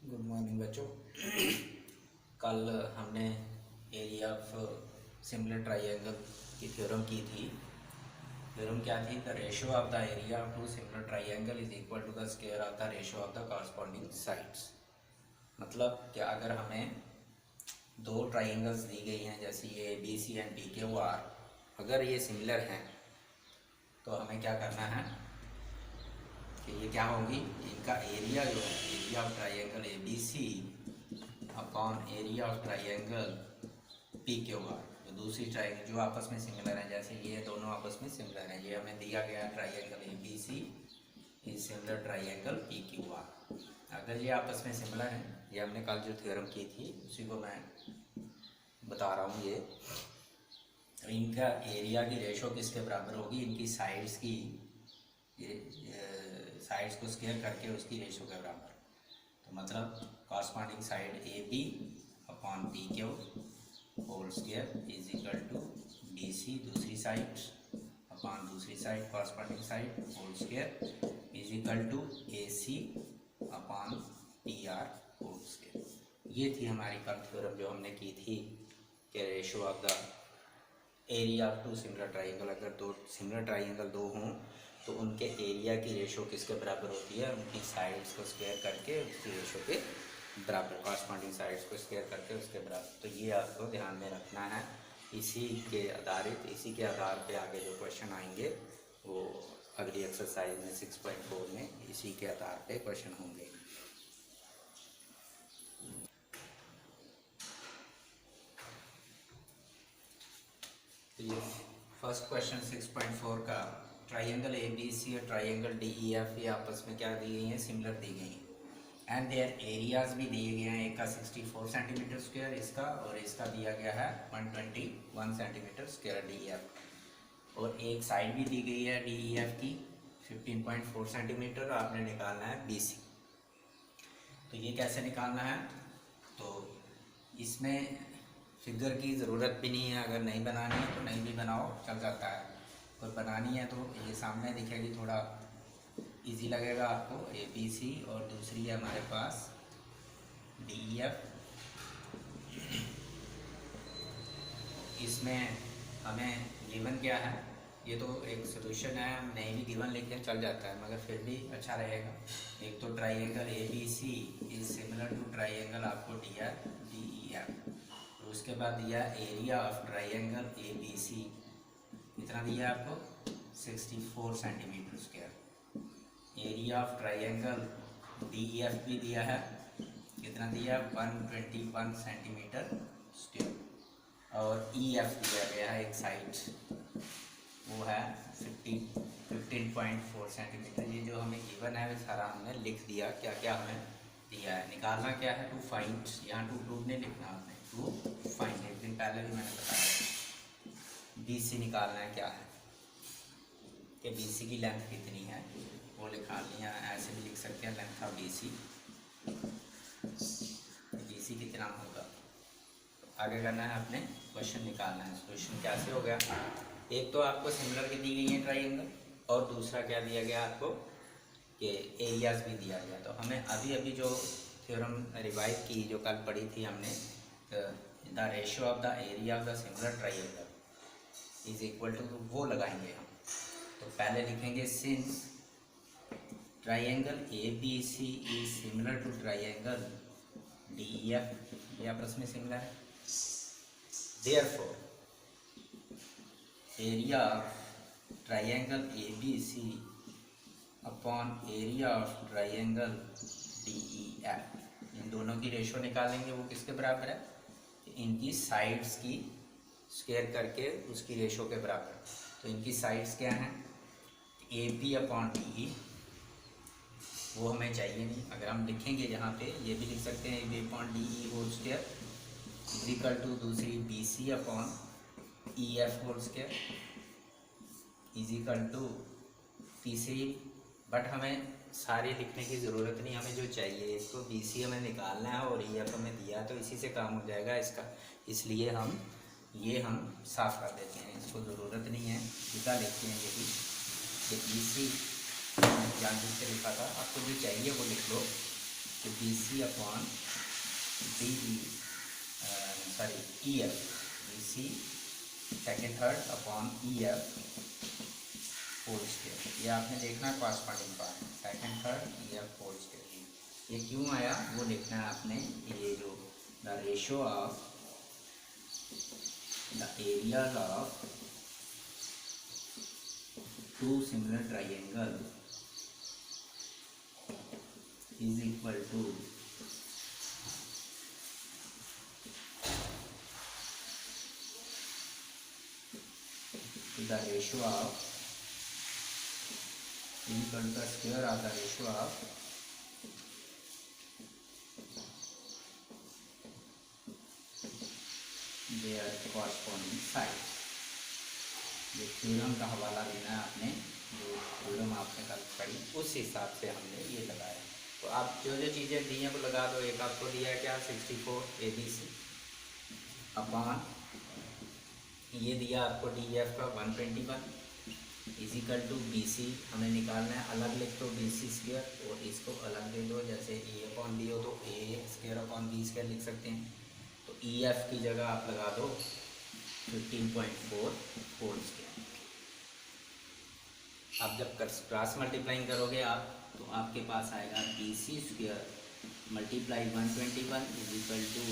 Good morning बच्चों। कल हमने एरिया ऑफ सिमिलर ट्राइंगल की थ्योरम की थी। थ्योरम क्या थी? The ratio of the area of two similar triangle is equal to the square of the ratio of the corresponding sides. मतलब कि अगर हमें दो ट्राइंगल्स दी गई हैं, जैसे ये बी सी एंड डी के आर, अगर ये सिमिलर हैं तो हमें क्या करना है कि ये क्या होगी, इनका एरिया जो है, area of triangle A B C upon area of triangle P Q R, जो दूसरी ट्राइंगल जो आपस में सिमिलर हैं, जैसे ये दोनों आपस में सिमिलर हैं, ये हमें दिया गया है triangle A B C is similar triangle P Q R. अगर ये आपस में सिमिलर हैं, ये हमने कल जो थ्योरम की थी उसी को मैं बता रहा हूँ। ये इनका एरिया की रेशो किसके बराबर होगी? इनकी साइड्स की, साइड्स को स्क्वायर करके उसकी रेशो के बराबर। तो मतलब corresponding side A B upon P Q whole square is equal to B C दूसरी साइड अपॉन दूसरी side corresponding side whole square is equal to A C upon P R whole square. ये थी हमारी कल theorem जो हमने की थी कि ratio of the area of two similar triangle, अगर दो सिमिलर ट्राइंगल दो हों तो उनके एरिया की रेशो किसके बराबर होती है? उनकी साइड्स को स्क्वायर करके उसकी रेशो के बराबर, कॉरस्पॉन्डिंग साइड्स को स्क्वायर करके उसके बराबर। तो ये आपको ध्यान में रखना है। इसी के आधार पे आगे जो क्वेश्चन आएंगे वो अगली एक्सरसाइज में 6.4 में इसी के आधार पे क्वेश्चन होंगे। तो ये फर्स्ट क्वेश्चन 6.4 का, ट्राइंगल ए बी सी और ट्राइंगल डी ई एफ ये आपस में क्या दी गई हैं? सिमिलर दी गई हैं। एंड देयर एरियाज भी दिए गए हैं, एक का 64 सेंटीमीटर स्क्वायर इसका, और इसका दिया गया है 121 सेंटीमीटर स्क्वायर डी एफ, और एक साइड भी दी गई है डी ई एफ की 15.4 सेंटीमीटर। आपने निकालना है बी सी। तो ये कैसे निकालना है? तो इसमें फिगर की ज़रूरत भी नहीं है, अगर नहीं बनानी है तो नहीं भी बनाओ, चल जाता है। और बनानी है तो ये सामने दिखेगी, थोड़ा इजी लगेगा आपको। ए बी सी और दूसरी है हमारे पास डी ई एफ। इसमें हमें गिवन क्या है? ये तो एक सोल्यूशन है, हम नहीं भी गिवन लिखें चल जाता है, मगर फिर भी अच्छा रहेगा। एक तो triangle A B C is similar to triangle आपको दिया डी ई एफ, तो उसके बाद दिया area of triangle A B C, कितना दिया आपको? 64 centimetre square. Area of triangle D E F भी दिया है, कितना दिया? 121 सेंटीमीटर स्क्वायर। और ई एफ दिया गया है एक साइड, वो है 15.4 सेंटीमीटर। ये जो हमें गिवन है वो सारा हमने लिख दिया, क्या क्या हमें दिया है। निकालना क्या है? टू फाइंड, यहाँ टू नहीं लिखना आपने, टू फाइंड, एक दिन पहले भी मैंने बताया। बी सी निकालना है, क्या है कि बी सी की लेंथ कितनी है वो लिखा लिया। ऐसे भी लिख सकते हैं length of B C, B C कितना होगा। आगे करना है अपने क्वेश्चन निकालना है। क्वेश्चन कैसे हो गया? एक तो आपको सिमिलर की दी गई है ट्राइंगल, और दूसरा क्या दिया गया आपको कि एरियाज भी दिया गया। तो हमें अभी जो थ्योरम रिवाइज की, जो कल पढ़ी थी हमने, the ratio of the area of the similar triangle is equal to, वो लगाएंगे हम। तो पहले लिखेंगे since triangle A B C is similar to triangle D E F, ये आपस में सिमिलर है। Therefore, area of triangle ABC upon area of triangle DEF, इन दोनों की रेशो निकालेंगे, वो किसके बराबर है? इनकी साइड्स की स्क्वायर करके उसकी रेशो के बराबर। तो इनकी साइड्स क्या हैं? ए पी अपॉन डी ई, वो हमें चाहिए नहीं। अगर हम लिखेंगे यहाँ पे, ये भी लिख सकते हैं A B upon D E whole square equal to दूसरी B C upon E F whole square equal to तीसरी, बट हमें सारे लिखने की ज़रूरत नहीं, हमें जो चाहिए एक तो बी सी हमें निकालना है और ई एफ हमें दिया है, तो इसी से काम हो जाएगा इसका। इसलिए हम साफ कर देते हैं, इसको ज़रूरत नहीं है, सीधा लिखते हैं यही कि बी सी जान बुझ के लिखा था। आपको जो चाहिए वो लिख लो, कि B C upon D E sorry E F, B C second third upon E F whole square. ये आपने देखना है corresponding part, second third E F whole square. ये क्यों आया वो देखना है आपने। ये जो the ratio of the areas of two similar triangle is equal to the ratio of equal to the square of the ratio of their corresponding side। ये थ्योरम का हवाला देना है आपने, जो थ्योरम आपने कल पढ़ी उस हिसाब से हमने ये लगाया। तो आप जो जो चीज़ें दी हैं वो लगा दो। एक आपको दिया है क्या 64 ABC अपॉन ये दिया आपको DF का 121 इजिकल टू BC हमें निकालना है। अलग लिख दो BC स्क्वायर और इसको अलग दे दो, जैसे A अपॉन B हो तो A square upon B square लिख सकते हैं। तो EF की जगह आप लगा दो 15.4 होल स्क्वायर। अब जब क्रॉस मल्टीप्लाइंग करोगे आप तो आपके पास आएगा BC square multiply 121 is equal to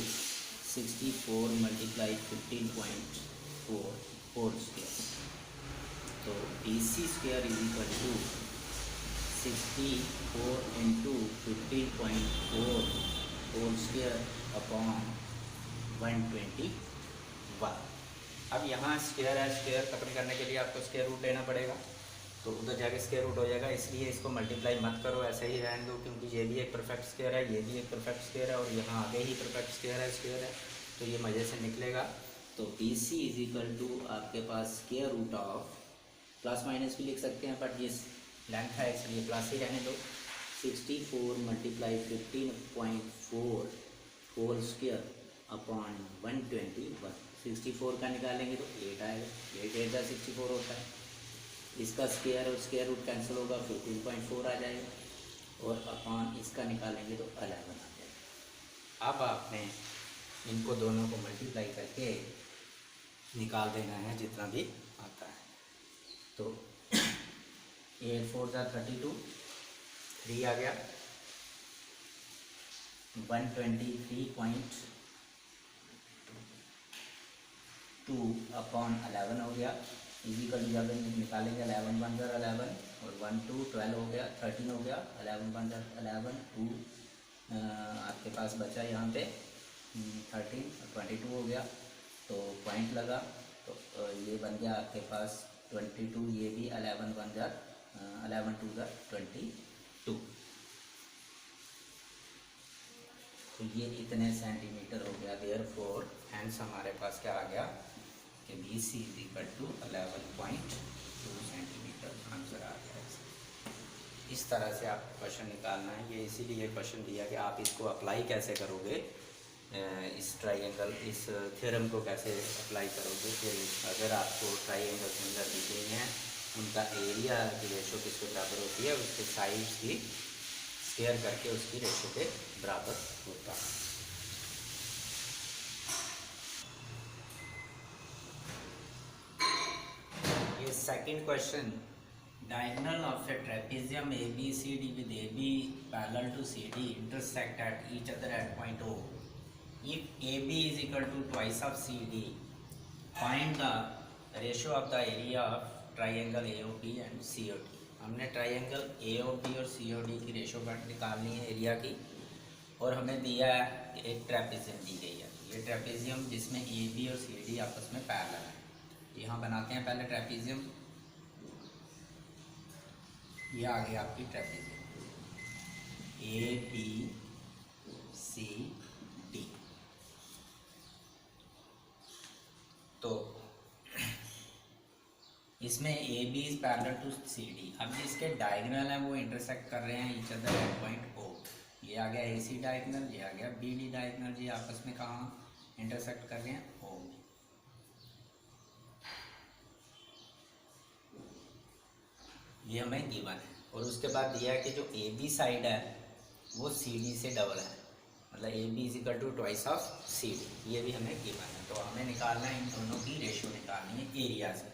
64 multiply 15.4 whole square. तो BC square is equal to 64 into 15.4 whole square upon 121। अब यहाँ स्क्वायर है, स्क्वायर खत्म करने के लिए आपको स्क्वायर रूट लेना पड़ेगा, तो उधर जाके स्क्वायर रूट हो जाएगा। इसलिए इसको मल्टीप्लाई मत करो, ऐसे ही रहने दो, क्योंकि ये भी एक परफेक्ट स्क्वायर है, ये भी एक परफेक्ट स्क्वायर है और यहाँ आगे ही परफेक्ट स्क्वायर है, तो ये मज़े से निकलेगा। तो BC इज इक्वल टू आपके पास square root of, plus minus भी लिख सकते हैं बट ये लेंथ है इसलिए प्लस ही रहने दो, 64 मल्टीप्लाई 15.4 होल स्क्वायर अपॉन 121। 64 का निकालेंगे तो 8 आएगा, 8 8 का 64 होता है। इसका स्क्वायर और स्क्वायर रूट कैंसिल होगा, 15.4 आ जाएगा और अपॉन इसका निकालेंगे तो 11 आ जाएगा। अब आपने इनको दोनों को मल्टीप्लाई करके निकाल देना है जितना भी आता है। तो 8 4 जा 32, 3 आ गया, 123.2 अपॉन 11 हो गया। इजिकल जब निकालेंगे 11 1 जा 11 और 1 2 12 हो गया, 13 हो गया, 11 1 जा 11 2 आपके पास बचा यहाँ पे 13 22 हो गया, तो पॉइंट लगा तो ये बन गया आपके पास 22। ये भी 11 1 जा 11 2 जा 22, तो ये इतने सेंटीमीटर हो गया। देयरफॉर हैंस हमारे पास क्या आ गया कि BC is equal to 11.2 centimetre answer आ गया। इस तरह से आपको क्वेश्चन निकालना है। ये इसीलिए क्वेश्चन दिया कि आप इसको अप्लाई कैसे करोगे, इस ट्राइंगल इस थ्योरम को कैसे अप्लाई करोगे। फिर अगर आपको ट्राइंगल सिमिलर दिखे हैं उनका एरिया की रेशो किसके बराबर होती है, उसके साइड्स की स्क्वायर करके उसकी रेशो के बराबर होता है। ये second question, diagonal of a trapezium ABCD with AB parallel to CD intersect at each other at point O. If AB is equal to twice of CD, find the ratio of the area of triangle AOB and COD। हमने triangle AOB और COD की ratio निकालनी है area की, और हमें दिया है कि एक ट्रेपेजियम दी गई है। ये ट्रेपेजियम जिसमें AB और CD आपस में पैरेलल है। यहाँ बनाते हैं पहले ट्रेपेजियम। ये आ गया आपकी ट्रेपेजियम ABCD। तो इसमें AB is parallel to CD। अब जिसके डायगोनल है वो इंटरसेक्ट कर रहे हैं each other at point O। ये आ गया AC डायगोनल, ये आ गया BD डायगोनल, ये आपस में कहाँ इंटरसेक्ट कर रहे हैं O में। ये हमें गिवन है। और उसके बाद दिया है कि जो AB साइड है वो सी डी से डबल है, मतलब A B is equal to twice of C D, ये भी हमें गिवन है। तो हमें निकालना है इन दोनों की रेशो निकालनी है एरियाज की।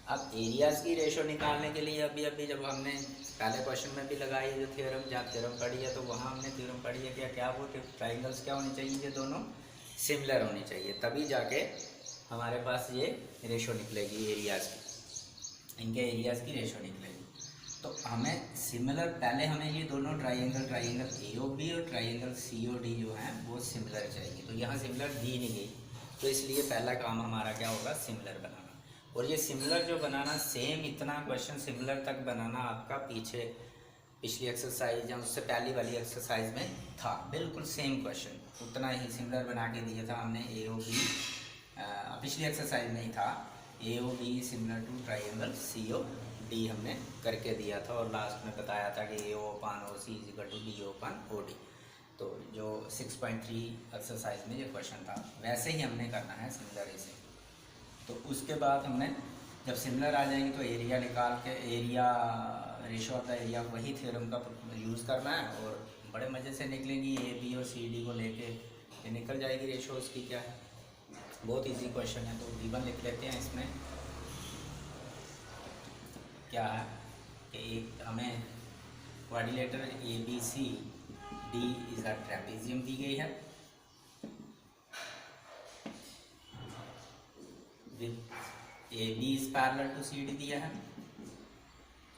अब एरियाज़ की रेशो निकालने के लिए अभी जब हमने पहले क्वेश्चन में भी लगाई है जो थ्योरम, जहाँ थ्योरम पढ़ी है तो वहाँ हमने थ्योरम पढ़ी है क्या क्या वो ट्राइंगल्स क्या होने चाहिए, ये दोनों सिमिलर होने चाहिए, तभी जाके हमारे पास ये रेशो निकलेगी एरियाज़ की, इनके एरियाज़ की रेशो निकलेगी। तो हमें सिमिलर, पहले हमें ये दोनों ट्राइंगल ए ओ बी और ट्राइंगल सी ओ डी जो हैं वो सिमिलर चाहिए। तो यहाँ सिमिलर दी नहीं गई, तो इसलिए पहला काम हमारा क्या होगा, सिमिलर बनाना। और ये सिमिलर जो बनाना, सेम इतना क्वेश्चन सिमिलर तक बनाना आपका पिछली एक्सरसाइज या उससे पहली वाली एक्सरसाइज में था, बिल्कुल सेम क्वेश्चन उतना ही सिमिलर बना के दिया था हमने। ए ओ बी पिछली एक्सरसाइज में ही था, A O B similar to triangle C O D हमने करके दिया था, और लास्ट में बताया था कि A O upon O C is equal to D O upon O D. तो जो 6.3 एक्सरसाइज में ये क्वेश्चन था वैसे ही हमने करना है सिमिलर इसे। तो उसके बाद हमने जब सिमिलर आ जाएंगे तो एरिया निकाल के, area ratio of the area, वही थ्योरम का यूज़ करना है और बड़े मज़े से निकलेंगी। ए बी और सी डी को लेके ये निकल जाएगी रेशो उसकी क्या है, बहुत इजी क्वेश्चन है। तो गिवन लिख लेते हैं, इसमें क्या है कि एक हमें quadrilateral A B C D is a trapezium दी गई है with A B is parallel to C D दिया है,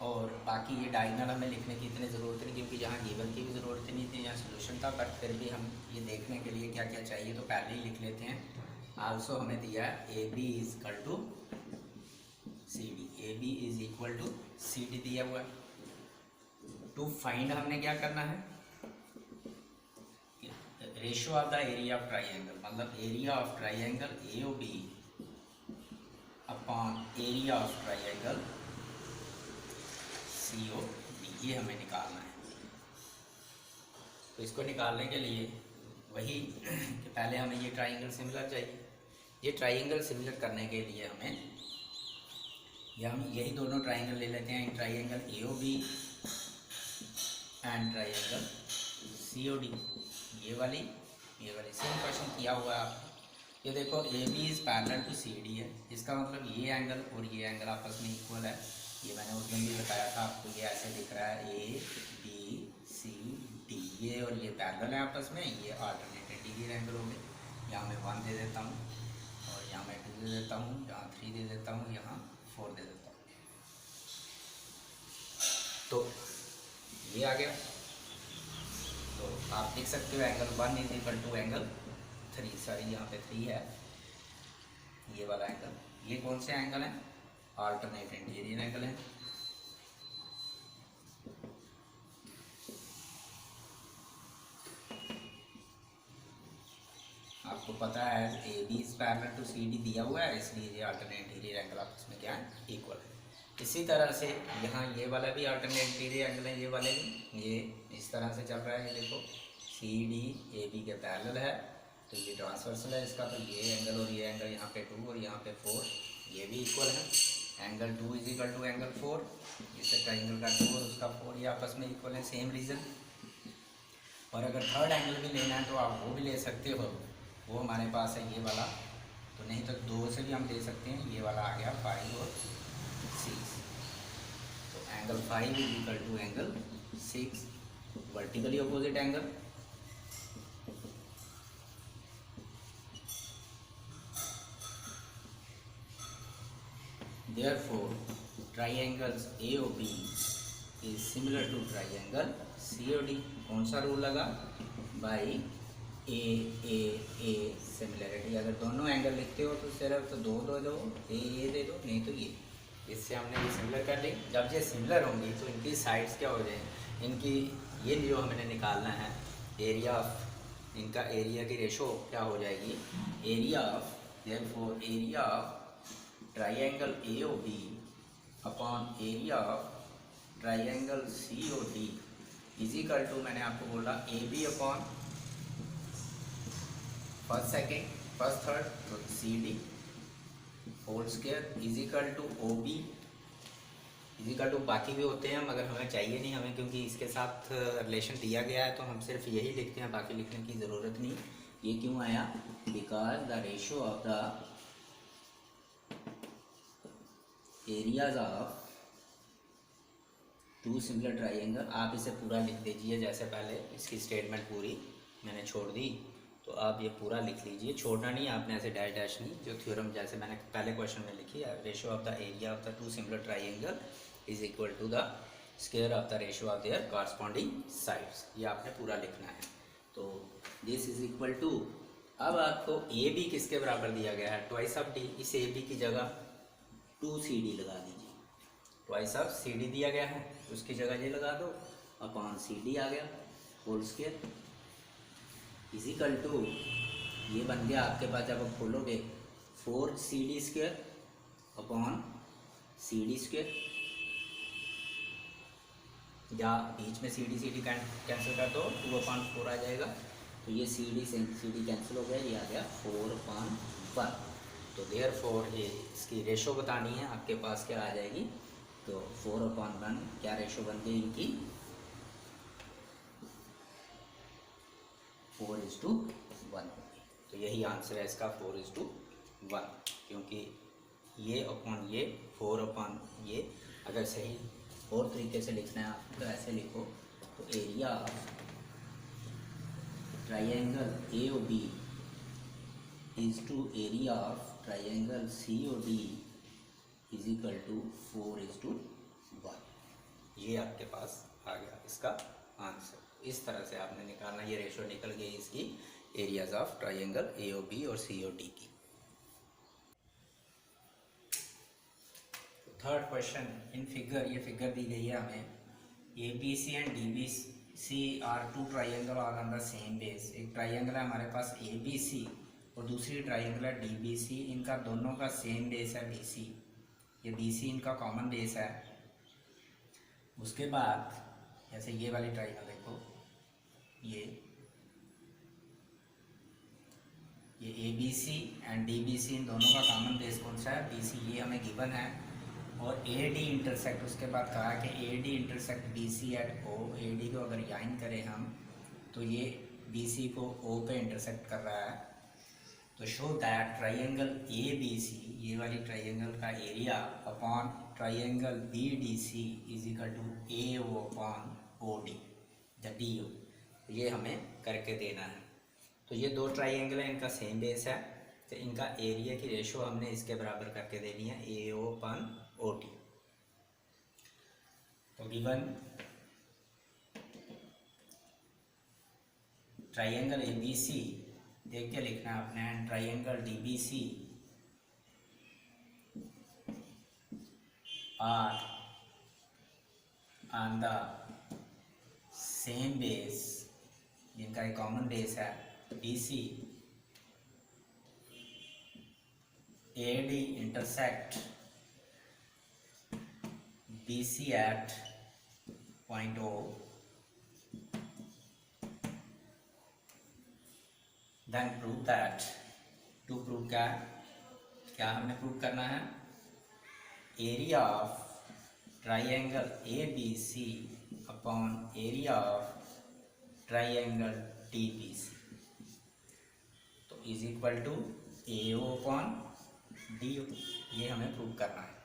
और बाकी ये डायगोनल हमें लिखने की इतनी ज़रूरत नहीं, क्योंकि यहाँ गिवन की भी ज़रूरत नहीं थी, यहाँ सोल्यूशन था, बट फिर भी हम ये देखने के लिए क्या क्या चाहिए तो पहले ही लिख लेते हैं। आल्सो हमें दिया है A B is equal to C D, A B is equal to C D दिया हुआ है। टू फाइंड हमने क्या करना है, ratio of the area of triangle, मतलब area of triangle A O B upon area of triangle C O D, ये हमें निकालना है। तो इसको निकालने के लिए वही कि पहले हमें ये ट्राइंगल सिमिलर चाहिए। ये ट्राइंगल सिमिलर करने के लिए हमें हम यही दोनों ट्राइंगल ले लेते हैं, triangle A O B and triangle C O D, ये वाली सेम क्वेश्चन किया हुआ है आपने। ये देखो A B is parallel to C D है, इसका मतलब ये एंगल और ये एंगल आपस में इक्वल है। ये मैंने उस दिन भी बताया था आपको, ये ऐसे दिख रहा है ए बी सी डी, ये और ये पैरेलल है आपस में, ये अल्टरनेट इंटीरियर एंगल हो गए। यहाँ मैं 1 दे देता हूँ और यहाँ मैं 2 दे देता हूँ, यहाँ 3 दे देता हूँ, यहाँ 4 दे देता हूँ, तो ये आ गया। तो आप देख सकते हो angle 1 is equal to angle 3, sorry यहाँ पे 3 है, ये वाला एंगल, ये कौन से एंगल है, अल्टरनेट इंटीरियर एंगल है। आपको पता है A B is parallel to C D दिया हुआ है, इसलिए ये अल्टरनेट इंटीरियर एंगल आपस में क्या है, इक्वल है। इसी तरह से यहाँ ये वाला भी अल्टरनेट इंटीरियर एंगल है, ये वाले भी, ये इस तरह से चल रहा है, ये देखो सी डी ए बी के पैरेलल है, तो ये ट्रांसवर्सल है इसका, तो ये एंगल और ये एंगल यहाँ पे 2 और यहाँ पे 4, ये भी इक्वल है। Angle 2 is equal to angle 4, इससे ट्राइंगल का 2 और उसका 4 ये आपस में इक्वल है, सेम रीज़न। और अगर थर्ड एंगल भी लेना है तो आप वो भी ले सकते हो, वो हमारे पास है ये वाला, तो नहीं तो 2 से भी हम ले सकते हैं, ये वाला आ गया 5 और 6, तो angle 5 is equal to angle 6, vertically opposite angle. Therefore, triangles AOB is similar to triangle COD. कौन सा रूल लगा, बाई ए सिमिलरिटी। अगर दोनों एंगल लिखते हो तो सिर्फ तो दो दो ए दे दो, नहीं तो ये, इससे हमने ये सिमिलर कर ली। जब ये सिमिलर होंगी तो इनकी साइड्स क्या हो जाए, इनकी ये जो हमने निकालना है एरिया ऑफ, इनका एरिया की रेशो क्या हो जाएगी, area of, therefore area of triangle AOB upon area of triangle COD is equal to, मैंने आपको बोला AB upon first second first third, तो CD whole square is equal to OB is equal to बाकी भी होते हैं मगर हमें चाहिए नहीं हमें, क्योंकि इसके साथ रिलेशन दिया गया है तो हम सिर्फ यही लिखते हैं, बाकी लिखने की ज़रूरत नहीं। ये क्यों आया? Because the ratio of the areas of two similar triangle, आप इसे पूरा लिख दीजिए। जैसे पहले इसकी स्टेटमेंट पूरी मैंने छोड़ दी, तो आप ये पूरा लिख लीजिए, छोड़ना नहीं आपने, ऐसे डैश डैश नहीं। जो थ्योरम जैसे मैंने पहले क्वेश्चन में लिखी है, ratio of the area of the two similar triangle is equal to the square of the ratio of their corresponding sides, ये आपने पूरा लिखना है। तो दिस इज इक्वल टू, अब आपको ए बी किसके बराबर दिया गया है? Twice of D. इस ए बी की जगह 2CD लगा दीजिए। ट्वाइस ऑफ CD दिया गया है, उसकी जगह ये लगा दो, अपॉन CD आ गया होल स्क्वायर इजिकल टू, ये बन गया आपके पास जब आप खोलोगे 4CD square upon CD square, या बीच में CD कैंसिल कर दो, 2/4 आ जाएगा। तो ये CD से CD कैंसिल हो गया, ये आ गया 4/1। तो देयरफॉर ये इसकी रेशो बतानी है आपके पास, क्या आ जाएगी? तो 4/1 क्या रेशो बन गई इनकी? 4:1। तो यही आंसर है इसका, 4:1, क्योंकि ये अपॉन ये 4/, ये अगर सही और तरीके से लिखना है आपको तो ऐसे लिखो, तो area triangle AOB is to area of triangle COD is equal to 4:1। ये आपके पास आ गया इसका आंसर। इस तरह से आपने निकालना, ये रेशो निकल गई इसकी एरियाज ऑफ ट्राइंगल AOB और COD की। थर्ड क्वेश्चन इन फिगर, ये फिगर दी गई है हमें, ABC and DBC are two triangle are on the same base. एक ट्राइंगल है हमारे पास ABC और दूसरी ट्राइंगल है DBC, इनका दोनों का सेम बेस है BC, ये BC इनका कॉमन बेस है। उसके बाद जैसे ये वाली ट्राइंगल देखो, ये ABC एंड DBC, इन दोनों का कॉमन बेस कौन सा है? BC, ये हमें गिवन है। और AD इंटरसेक्ट, उसके बाद कहा कि AD intersect BC at O, AD को अगर ज्वाइन करें हम तो ये BC को O पे इंटरसेक्ट कर रहा है। तो शो दैट ट्राइंगल ABC, ये वाली ट्राइंगल का area upon triangle BDC is equal to AO upon OD, the DO। ये हमें करके देना है। तो ये दो ट्राइंगल है, इनका सेम बेस है, तो इनका एरिया की रेशो हमने इसके बराबर करके देनी है, AO अपॉन OD। तो गिवन ट्राइंगल ABC देख के लिखना है आपने, and triangle DBC are on the same base, जिनका एक कॉमन बेस है BC, AD intersect BC at point O, then prove that, to prove क्या हमने प्रूव करना है? Area of triangle ABC upon area of triangle DBC, तो is equal to AO upon DO, ये हमें प्रूव करना है।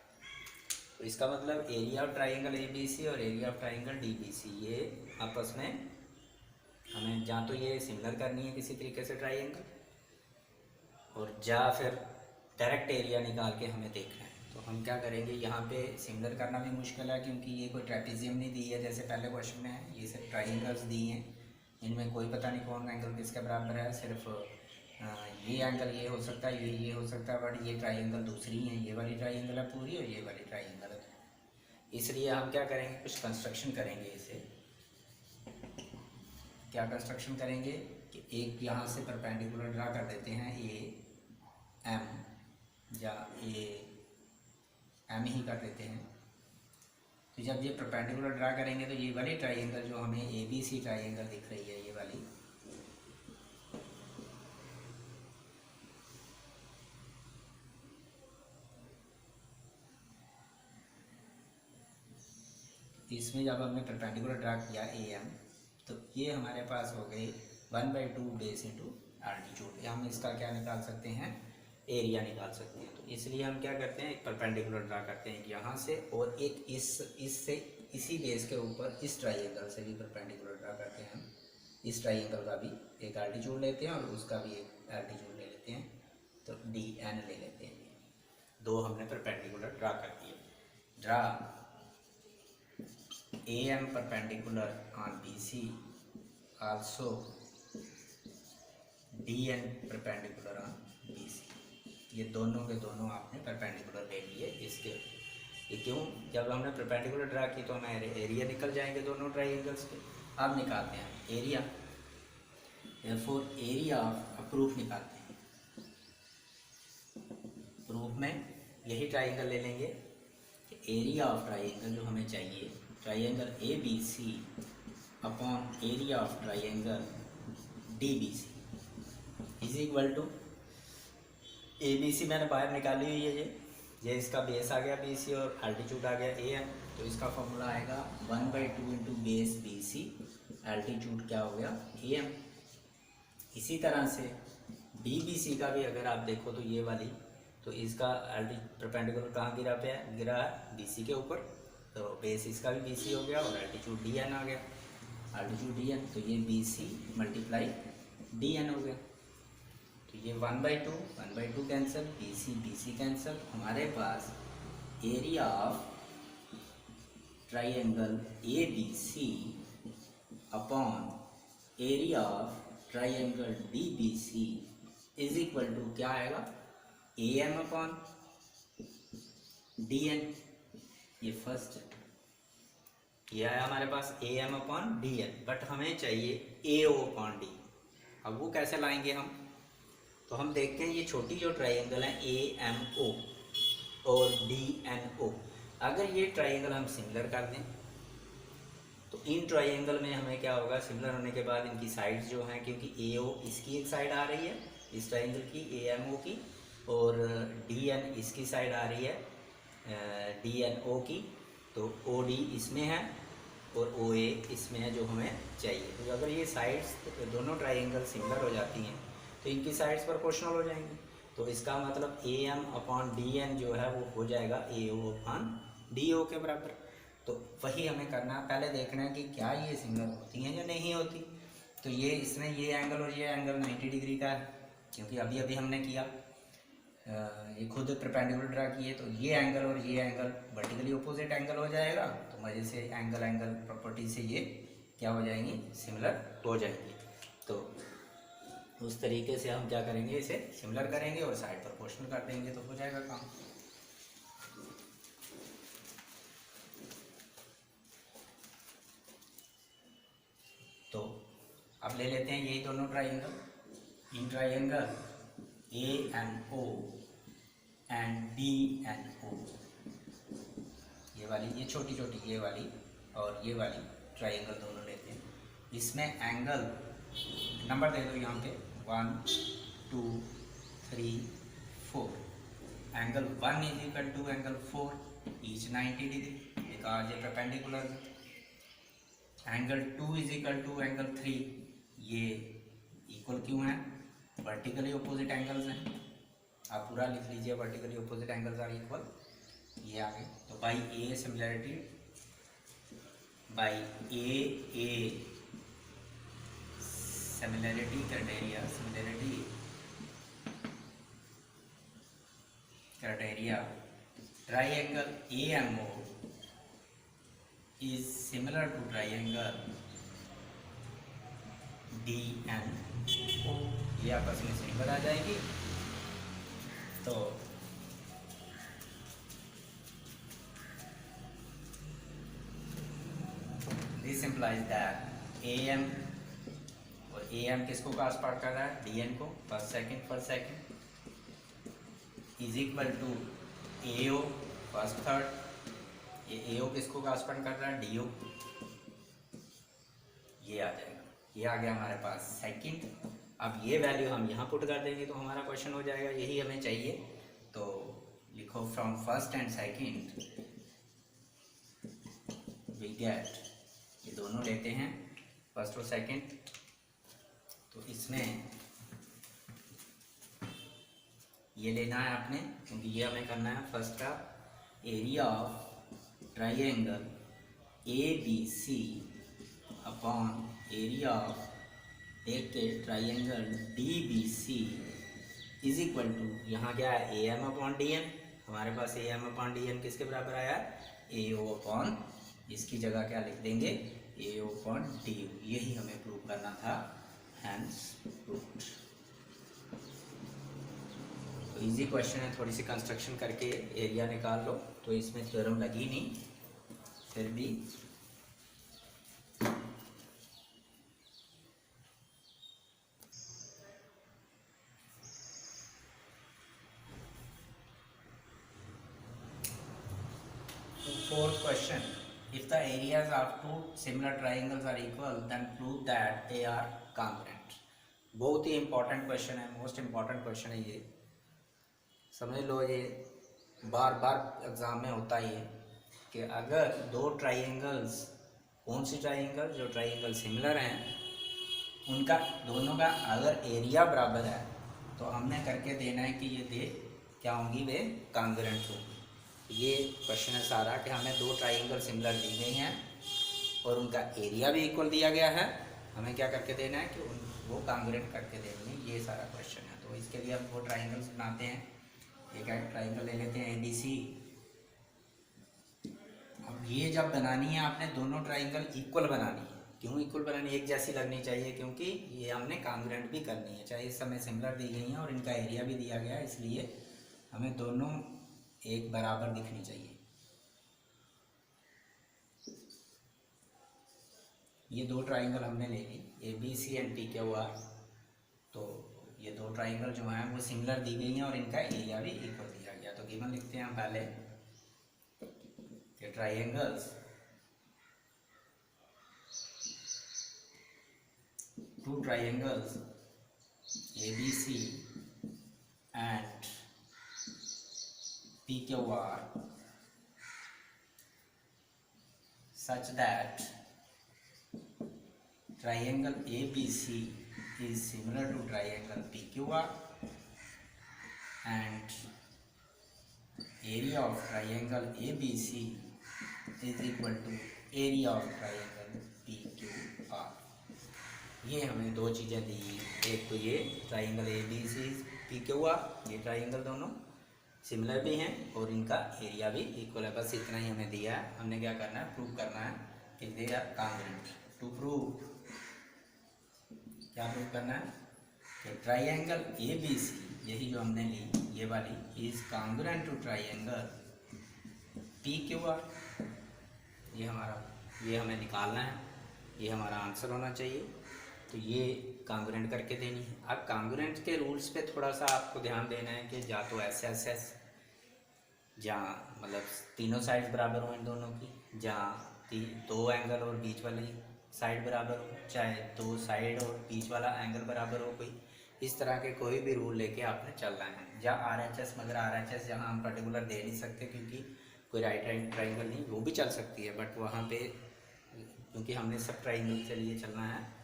तो इसका मतलब एरिया ऑफ ट्राइंगल ABC और एरिया ऑफ ट्राइंगल DBC, ये आपस में हमें या तो ये सिमिलर करनी है किसी तरीके से ट्राइंगल, और या फिर डायरेक्ट एरिया निकाल के हमें देखना है। तो हम क्या करेंगे, यहाँ पे सिमिलर करना भी मुश्किल है, क्योंकि ये कोई ट्रेपेजियम नहीं दी है जैसे पहले क्वेश्चन में है, ये सिर्फ ट्राइंगल्स दी हैं, इनमें कोई पता नहीं कौन एंगल किसके बराबर है, सिर्फ ये एंगल ये हो सकता है, ये हो सकता है, बट ये ट्राइंगल दूसरी है, ये वाली ट्राइंगल है पूरी और ये वाली ट्राइंगल है। इसलिए हम क्या करेंगे, कुछ कंस्ट्रक्शन करेंगे इसे। क्या कंस्ट्रक्शन करेंगे कि एक यहाँ से परपेंडिकुलर ड्रा कर देते हैं AM, या AM ही कर देते हैं। तो जब ये परपेंडिकुलर ड्रा करेंगे तो ये वाली ट्राइंगल जो हमें ABC ट्राइंगल दिख रही है, ये वाली, इसमें जब हमने परपेंडिकुलर ड्रा किया ए एम, तो ये हमारे पास हो गई 1/2 बेस इंटू एल्टीट्यूड। हम इसका क्या निकाल सकते हैं, एरिया निकाल सकते हैं। तो इसलिए हम क्या करते हैं, एक परपेंडिकुलर ड्रा करते हैं यहाँ से, और एक इससे इसी बेस के ऊपर इस ट्राइंगल से भी परपेंडिकुलर ड्रा करते हैं हम। इस ट्राइंगल का भी एक एल्टीट्यूड लेते हैं और उसका भी एक एल्टीट्यूड ले लेते हैं, तो डी एन ले लेते हैं। दो हमने परपेंडिकुलर ड्रा कर दिए। Draw A M perpendicular on B C, also D N perpendicular on B C. ये दोनों के दोनों आपने परपेंडिकुलर ले लिए। इसके ये क्यों, जब हमने परपेंडिकुलर ड्रा की तो हमें एरिया निकल जाएंगे दोनों ट्राइंगल्स के। अब निकालते हैं area, therefore area of proof निकालते हैं। प्रूफ में यही ट्राइंगल ले लेंगे कि एरिया ऑफ ट्राइंगल जो हमें चाहिए, triangle A B C upon area of triangle D B C is equal to, A B C मैंने बाहर निकाली हुई है, ये इसका बेस आ गया बी सी और एल्टीट्यूड आ गया ए एम, तो इसका फॉर्मूला आएगा 1/2 into base B C, altitude क्या हो गया ए एम। इसी तरह से डी बी सी का भी अगर आप देखो तो ये वाली, तो इसका परपेंडिकुलर कहाँ गिरा है बी सी के ऊपर, तो बेस इसका भी बी सी हो गया और एल्टीट्यूड डी एन आ गया, एल्टीट्यूड डी एन, तो ये B C multiply D N हो गया। तो ये 1/2 कैंसिल, बी सी कैंसिल, हमारे पास area of triangle A B C upon area of triangle D B C is equal to क्या आएगा, A M upon D N. ये फर्स्ट ये आया हमारे पास A M upon D N, but हमें चाहिए ए ओ अपॉन डी। अब वो कैसे लाएंगे हम, तो हम देखते हैं ये छोटी जो ट्राइंगल है ए एम ओ और डी एन ओ, अगर ये ट्राइंगल हम सिमिलर कर दें तो इन ट्राइंगल में हमें क्या होगा, सिमिलर होने के बाद इनकी साइड्स जो हैं, क्योंकि ए ओ इसकी एक साइड आ रही है इस ट्राइंगल की ए एम ओ की, और डी एन इसकी साइड आ रही है डी एन ओ की, तो ओ डी इसमें है और ओ ए इसमें है जो हमें चाहिए। तो अगर ये साइड्स दोनों ट्राइंगल सिमिलर हो जाती हैं तो इनकी साइड्स प्रोपोर्शनल हो जाएंगी, तो इसका मतलब A M upon D N जो है वो हो जाएगा ए ओ अपॉन डी ओ के बराबर। तो वही हमें करना है, पहले देखना है कि क्या ये सिमिलर होती हैं या नहीं होती। तो ये इसमें ये एंगल और ये एंगल 90 डिग्री का है, क्योंकि अभी अभी हमने किया ये खुद परपेंडिकुलर ड्रा किए, तो ये एंगल और ये एंगल वर्टिकली अपोजिट एंगल हो जाएगा, तो मजे से एंगल प्रॉपर्टी से ये क्या हो जाएंगी, सिमिलर हो जाएंगी। तो उस तरीके से हम क्या करेंगे, इसे सिमिलर करेंगे और साइड प्रोपोर्शनल कर देंगे तो हो जाएगा काम। तो अब ले लेते हैं यही दोनों ट्राइंगल, इन triangle A N O and D N O, ये वाली, ये छोटी छोटी ये वाली और ये वाली ट्राइंगल दोनों लेते हैं। इसमें एंगल नंबर दे दो यहाँ पे 1 2 3 4, angle 1 is equal to angle 4 each 90 degree because ये perpendicular. Angle 2 is equal to angle 3, ये इक्वल क्यों है, वर्टिकली अपोजिट एंगल्स हैं। आप पूरा लिख लीजिए, vertically opposite angles are equal, ये आ गए। तो by A similarity, by A similarity criteria triangle A M O is similar to triangle D N O, ये आपस में सिंपल आ जाएगी। तो this implies that A M, और ए एम किसको कॉरस्पॉन्ड कर रहा है, डी एन को, first second is equal to A O first third, ये ए ओ किसको कॉरस्पॉन्ड कर रहा है, डी ओ, ये आ जाएगा। ये आ गया हमारे पास सेकंड। अब ये वैल्यू हम यहाँ पुट कर देंगे तो हमारा क्वेश्चन हो जाएगा, यही हमें चाहिए। तो लिखो from first and second we get, ये दोनों लेते हैं फर्स्ट और सेकंड। तो इसमें ये लेना है आपने, क्योंकि ये हमें करना है फर्स्ट का area of triangle A B C upon area of एक के triangle D B C is equal to, यहाँ क्या है A M upon D M, हमारे पास A M upon D M किसके बराबर आया ए ओ अपॉन, इसकी जगह क्या लिख देंगे ए ओ अपॉन डी यू, यही हमें प्रूव करना था, हैंस प्रूव्ड। तो इजी क्वेश्चन है, थोड़ी सी कंस्ट्रक्शन करके एरिया निकाल लो, तो इसमें थ्योरम लगी नहीं फिर भी। Fourth question, if the areas of two similar triangles are equal then prove that they are congruent। बहुत ही important question है, most important question है ये, समझ लो, ये बार बार एग्ज़ाम में होता ही है कि अगर दो ट्राइंगल्स, कौन सी ट्राइंगल, जो ट्राइंगल सिमिलर हैं उनका दोनों का अगर एरिया बराबर है तो हमने करके देना है कि ये दे क्या होंगी, वे कॉन्ग्रुएंट होंगी। ये क्वेश्चन है सारा कि हमें दो ट्राइंगल सिमिलर दी गई हैं और उनका एरिया भी इक्वल दिया गया है, हमें क्या करके देना है कि वो कॉन्ग्रुएंट करके देनी है, ये सारा क्वेश्चन है। तो इसके लिए हम दो ट्राइंगल्स बनाते हैं, एक ट्राइंगल ले लेते हैं ए बी सी। अब ये जब बनानी है आपने दोनों ट्राइंगल इक्वल बनानी है, क्यों इक्वल बनानी, एक जैसी लगनी चाहिए, क्योंकि ये हमने कॉन्ग्रुएंट भी करनी है, चाहे इस समय सिमिलर दी गई हैं और इनका एरिया भी दिया गया है, इसलिए हमें दोनों एक बराबर दिखनी चाहिए। ये दो ट्राइंगल हमने ले ली A B C and P Q R, तो ये दो ट्राइंगल जो हैं वो सिमिलर दी गई हैं और इनका एरिया भी इक्वल दिया गया। तो गिवन लिखते हैं हम पहले कि triangles two triangles A B C and P Q R such that triangle ABC is similar to triangle PQR and area of triangle ABC is equal to area of triangle PQR। ये हमें दो चीज़ें दी, एक तो ये triangle ABC PQR, ये triangle दोनों similar भी हैं और इनका एरिया भी इक्वल है, बस इतना ही हमें दिया है। हमने क्या करना है, प्रूव करना है कि they are congruent. To prove, क्या प्रूव करना है कि ट्राइंगल ए बी सी, यही जो हमने ली ये वाली, is congruent to triangle P Q R. ये हमारा, ये हमें निकालना है, ये हमारा आंसर होना चाहिए, तो ये कॉन्ग्रुएंट करके देनी है। अब कॉन्ग्रुएंट के रूल्स पे थोड़ा सा आपको ध्यान देना है कि या तो एस एस एस, जहाँ मतलब तीनों साइड बराबर हो इन दोनों की, जहाँ दो एंगल और बीच वाली साइड बराबर हो, चाहे दो साइड और बीच वाला एंगल बराबर हो, कोई इस तरह के कोई भी रूल लेके आपने चलना है। या आर एच एस, मगर आर एच एस जहाँ हम पर्टिकुलर दे नहीं सकते क्योंकि कोई राइट ट्राइंगल नहीं, वो भी चल सकती है, बट वहाँ पे क्योंकि हमने सब ट्राइंगल के लिए चलना है।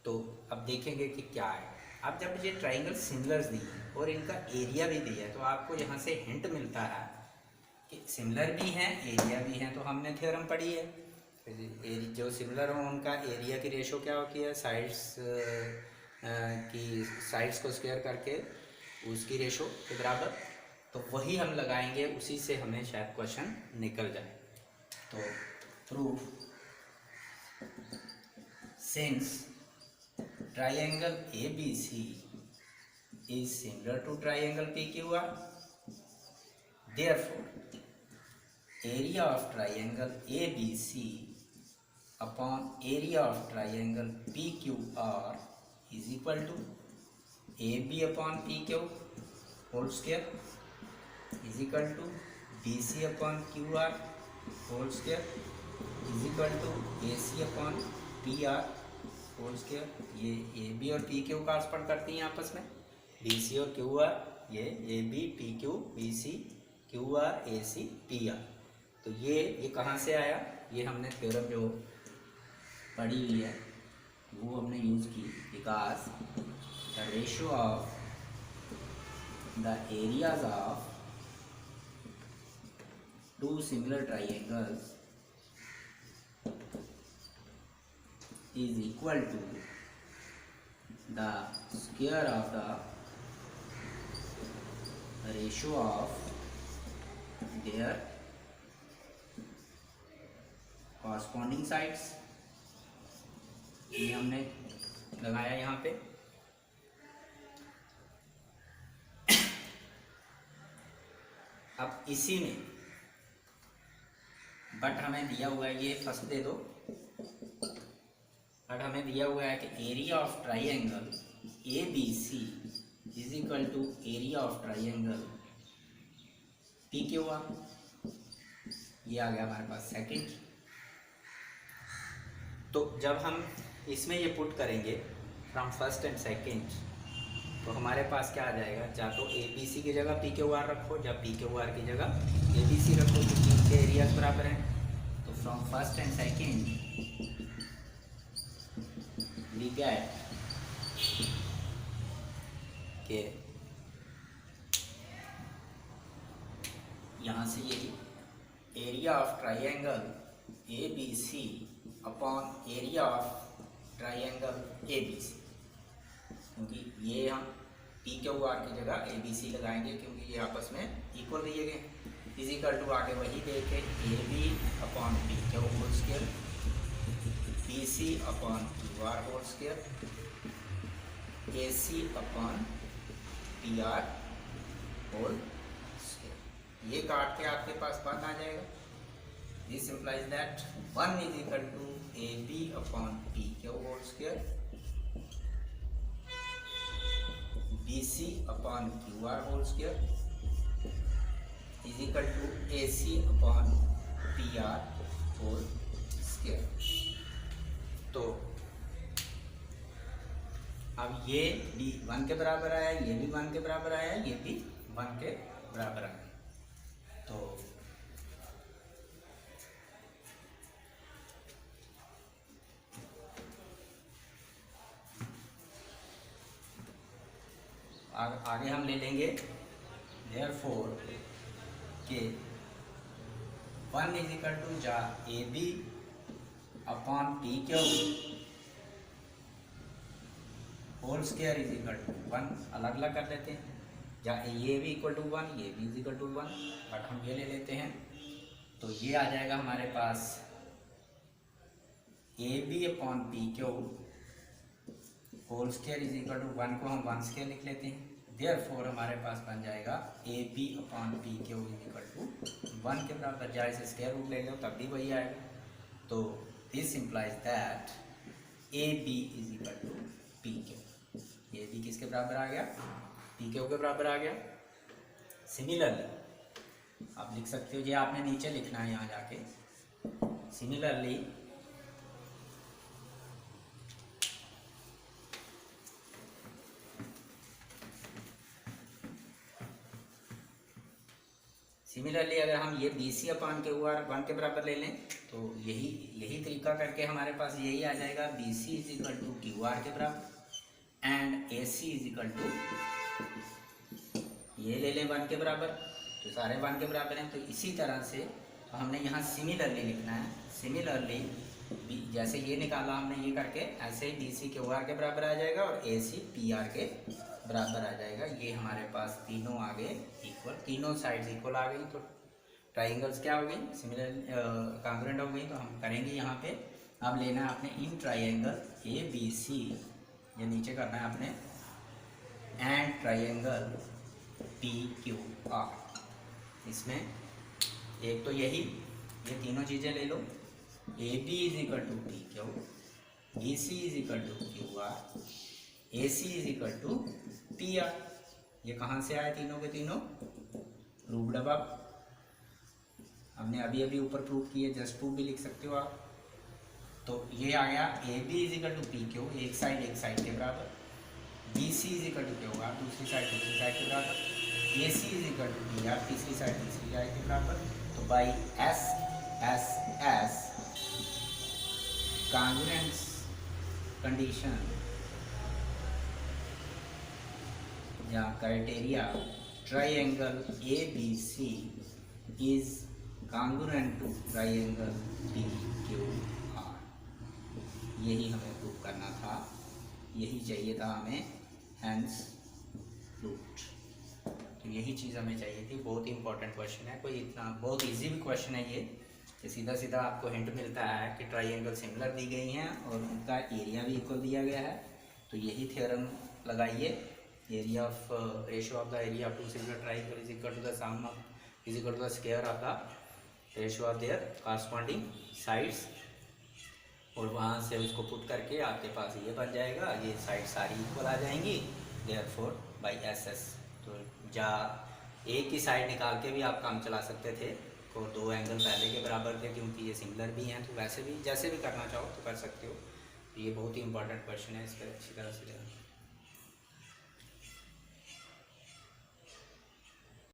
तो अब देखेंगे कि क्या है। अब जब ये ट्राइंगल सिमिलर्स दी और इनका एरिया भी दिया है, तो आपको यहाँ से हिंट मिलता है कि सिमिलर भी हैं एरिया भी हैं। तो हमने थ्योरम पढ़ी है, जो सिमिलर हो उनका एरिया की रेशो क्या होती है, साइड्स को स्क्वायर करके उसकी रेशो के बराबर। तो वही हम लगाएंगे, उसी से हमें शायद क्वेश्चन निकल जाए। तो proof, since triangle ABC is similar to triangle PQR, therefore area of triangle ABC upon area of triangle PQR is equal to AB upon PQ whole square is equal to BC upon QR whole square is equal to AC upon PR whole square. ये A B और P Q correspond करती हैं आपस में, B C और Q R, ये A B P Q, B C Q R, A C P R. तो ये कहाँ से आया, ये हमने थ्योरम जो पढ़ी हुई है वो हमने यूज़ की, because the ratio of the areas of two similar triangles is equal to the square of the ratio of their corresponding sides। ये हमने लगाया यहाँ पे। अब इसी में बट हमें दिया हुआ है, ये फर्स्ट दे दो, बट हमें दिया हुआ है कि area of triangle A B C is equal to area of triangle P Q R. ये आ गया हमारे पास सेकंड। तो जब हम इसमें ये पुट करेंगे फ्रॉम फर्स्ट एंड सेकंड, तो हमारे पास क्या आ जाएगा, या तो ए बी सी की जगह पी क्यू आर रखो, या पी क्यू आर की जगह ए बी सी रखो, क्योंकि इनके एरियाज बराबर हैं। तो from first and second we get के यहाँ से ये area of triangle A B C upon area of triangle A B C, क्योंकि ये हम पी क्यू आर की जगह ए बी सी लगाएंगे क्योंकि ये आपस में इक्वल दिए गए, इजिकल टू आगे वही देखे A B upon P Q whole square, B C upon Q R whole square, A C upon P R whole square. ये काट के आपके पास 1 आ जाएगा। This implies that 1 is equal to A B upon P Q whole square, B C upon Q R whole square is equal to A C upon P R whole square. तो अब ये भी 1 के बराबर आया, ये भी 1 के बराबर आया, ये भी 1 के बराबर आया। तो आगे हम ले लेंगे देयरफॉर के 1 इज इक्वल टू जा A B upon P Q whole square is equal to 1। अलग अलग कर लेते हैं, या ये भी इक्वल टू 1, ये भी इज इक्वल टू 1, बट हम ये ले लेते हैं। तो ये आ जाएगा हमारे पास A B upon P Q whole square is equal to 1 को हम 1 स्क्वायर लिख लेते हैं। देयरफॉर हमारे पास बन जाएगा A B upon P Q is equal to 1 के बराबर, जाए से स्क्वायर रूट ले लो तब भी वही आएगा। तो this implies that A B is equal to P Q. ये भी किसके बराबर आ गया, पी क्यू के बराबर आ गया। सिमिलरली आप लिख सकते हो, ये आपने नीचे लिखना है यहाँ जाके। सिमिलरली अगर हम ये B C upon Q R 1 के बराबर ले लें, तो यही तरीका करके हमारे पास यही आ जाएगा, B C is equal to Q R के बराबर and A C is equal to, ये ले लें 1 के बराबर, तो सारे 1 के बराबर हैं। तो इसी तरह से हमने यहाँ सिमिलरली लिखना है। सिमिलरली जैसे ये निकाला हमने ये करके, ऐसे ही बी सी क्यू आर के बराबर आ जाएगा और ए सी पी आर के बराबर आ जाएगा। ये हमारे पास तीनों आगे इक्वल, तीनों साइड्स इक्वल आ गई, तो ट्राइंगल्स क्या हो गई, सिमिलर कॉन्ग्रुएंट हो गई। तो हम करेंगे यहाँ पे, अब लेना है आपने इन ट्राइंगल ए बी सी, ये नीचे करना है आपने, and triangle P Q R. इसमें एक तो यही, ये तीनों चीज़ें ले लो, A B is equal to P Q, B C is equal to Q R, A C is equal to P R. ये कहाँ से आए तीनों के तीनों, प्रूव्ड अबव, हमने अभी अभी ऊपर प्रूव किए, जस्ट प्रूव भी लिख सकते हो आप। तो ये आ गया A B is equal to P Q, एक साइड के बराबर, B C is equal to Q R, दूसरी साइड के बराबर, A C is equal to P R, तीसरी साइड के बराबर। तो by S S S congruence condition या criteria triangle ABC is congruent to triangle PQR, यही हमें प्रूव करना था, यही चाहिए था हमें, हैंस प्रूव्ड। तो यही चीज़ हमें चाहिए थी। बहुत ही इंपॉर्टेंट क्वेश्चन है, कोई इतना बहुत इजी भी क्वेश्चन है ये, कि सीधा सीधा आपको हिंट मिलता है कि ट्राइंगल सिमिलर दी गई हैं और उनका एरिया भी इक्वल दिया गया है। तो यही थ्योरम लगाइए, area of ratio of the area of two similar triangle is equal to the sum is equal to the square of the ratio of their corresponding sides, और वहाँ से उसको पुट करके आपके पास ये बन जाएगा, ये साइड सारी इक्वल आ जाएंगी, देयरफॉर बाय SS। तो एक ही साइड निकाल के भी आप काम चला सकते थे, और दो एंगल पहले के बराबर थे क्योंकि ये सिमिलर भी हैं, तो वैसे भी जैसे भी करना चाहो तो कर सकते हो। ये बहुत ही इंपॉर्टेंट क्वेश्चन है, इस पर अच्छी तरह से